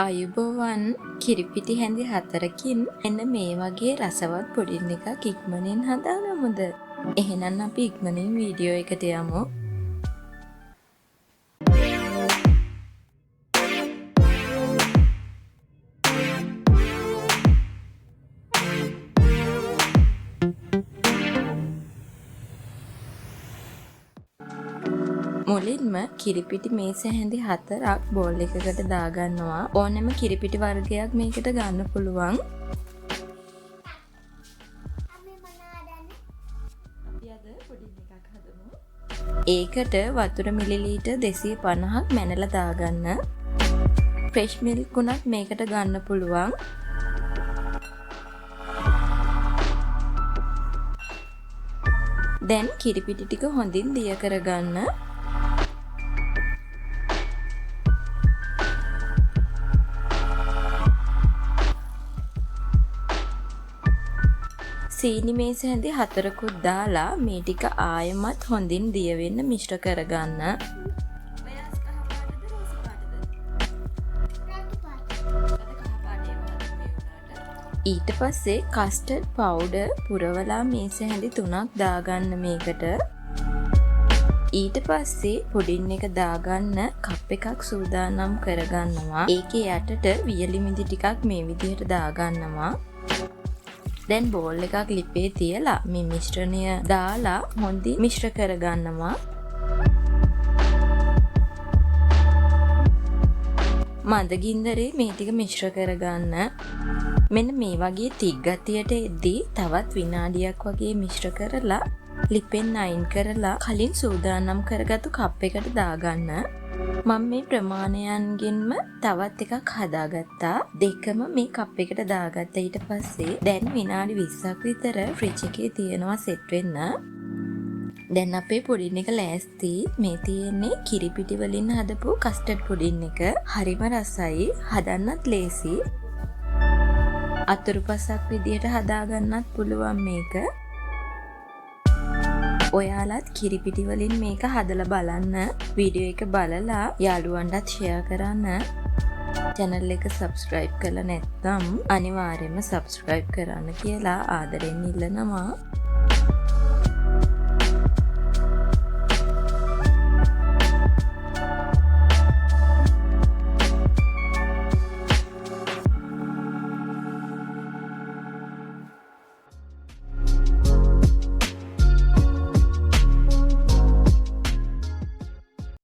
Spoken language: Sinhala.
ආයුබෝවන් කිරිපිටි හැඳි 4කින් එන්න මේ වගේ රසවත් පුඩින් එකක් ඉක්මනින් හදාගමුද? එහෙනම් අපි ඉක්මනින් වීඩියෝ එකට යමු. මුලින්ම කිරිපිටි මේස හැඳි 4ක් බෝල් එකකට දාගන්නවා. ඕනෙම කිරිපිටි වර්ගයක් මේකට ගන්න පුළුවන්. ඒකට වතුර මිලිලීටර් 250ක් මැනලා දාගන්න. ෆ්‍රෙෂ් මිල්ක් උනත් මේකට ගන්න පුළුවන්. දැන් කිරිපිටි ටික හොඳින් දිය කරගන්න. සීනි මේස හැඳි 4කුත් දාලා මේ ටික ආයෙමත් හොඳින් දිය වෙන්න මිශ්‍ර කරගන්න. ඊට පස්සේ කස්ටර්ඩ් පවුඩර් පුරවලා මේස හැඳි 3ක් දාගන්න මේකට. ඊට පස්සේ පුඩින් එක දාගන්න කප් එකක් සූදානම් කරගන්නවා. ඒකේ යටට වියලි මිදි ටිකක් මේ විදිහට දාගන්නවා. දැන් බෝල් එකක් ලිපේ තියලා මේ මිශ්‍රණය දාලා හොඳින් මිශ්‍ර කරගන්නවා. මඳ ගින්දරේ මේ ටික මිශ්‍ර කරගන්න. මෙන්න මේ වගේ තික් ගතියට එද්දී තවත් විනාඩියක් වගේ මිශ්‍ර කරලා ලිපෙන් අයින් කරලා කලින් සූදානම් කරගත්තු කප් එකට දාගන්න. මම මේ ප්‍රමාණයන්ගෙන්ම තවත් එකක් හදාගත්තා. දෙකම මේ කප් එකට දාගත්තා. ඊට පස්සේ දැන් විනාඩි 20ක් විතර ෆ්‍රිජ් එකේ තියනවා සෙට් වෙන්න. දැන් අපේ පුඩින් එක ලෑස්ති. මේ තියෙන්නේ කිරිපිටි වලින් හදපු කස්ටර්ඩ් පුඩින් එක. හරිම රසයි. හදන්නත් ලේසි. අතුරුපසක් විදියට හදාගන්නත් පුළුවන් මේක. ඔයාලත් කිරිපිටි වලින් මේක හදලා බලන්න. වීඩියෝ එක බලලා යාළුවන්ටත් ෂෙයා කරන්න. channel එක subscribe කරලා නැත්නම් අනිවාර්යයෙන්ම subscribe කරන්න කියලා ආදරෙන් ඉල්ලනවා.